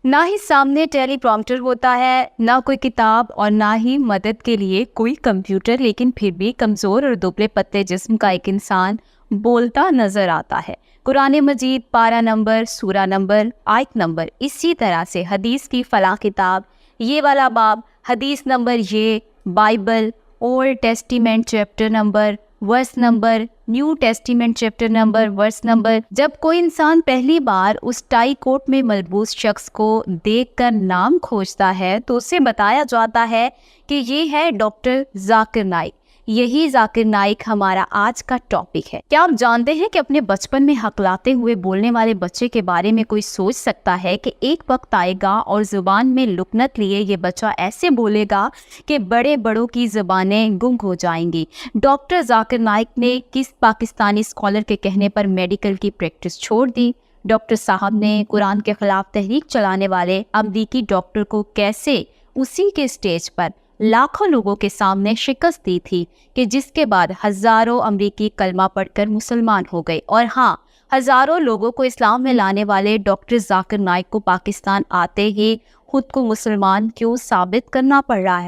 نہ ہی سامنے ٹیلی پرومپٹر ہوتا ہے، نہ کوئی کتاب اور نہ ہی مدد کے لیے کوئی کمپیوٹر، لیکن پھر بھی کمزور اور دبلے پتلے جسم کا ایک انسان بولتا نظر آتا ہے۔ قرآن مجید، پارہ نمبر، سورہ نمبر، آیت نمبر، اسی طرح سے حدیث کی فلاں کتاب، یہ والا باب، حدیث نمبر، یہ Bible, old testament chapter number, verse number, new testament chapter number, verse number. جب کوئی انسان پہلی بار اس ٹائی کوٹ میں ملبوس شخص کو دیکھ کر نام کھوجتا ہے تو اسے بتایا جاتا ہے کہ یہ ہے ڈاکٹر ذاکر نائک۔ یہی ذاکر نائک ہمارا آج کا ٹاپک ہے۔ کیا آپ جانتے ہیں کہ اپنے بچپن میں ہکلاتے ہوئے بولنے والے بچے کے بارے میں کوئی سوچ سکتا ہے کہ ایک وقت آئے گا اور زبان میں لکنت لیے یہ بچہ ایسے بولے گا کہ بڑے بڑوں کی زبانیں گنگ ہو جائیں گی۔ ڈاکٹر ذاکر نائک نے کس پاکستانی اسکالر کے کہنے پر میڈیکل کی پریکٹس چھوڑ دی؟ ڈاکٹر صاحب نے قرآن کے خلاف تحریک چلانے والے امریکی ڈاکٹر کو کیسے اسی کے اسٹیج پر لاکھوں لوگوں کے سامنے شکست دی تھی کہ جس کے بعد ہزاروں امریکی کلمہ پڑھ کر مسلمان ہو گئے؟ اور ہاں، ہزاروں لوگوں کو اسلام میں لانے والے ڈاکٹر ذاکر نائک کو پاکستان آتے ہی خود کو مسلمان کیوں ثابت کرنا پڑ رہا ہے؟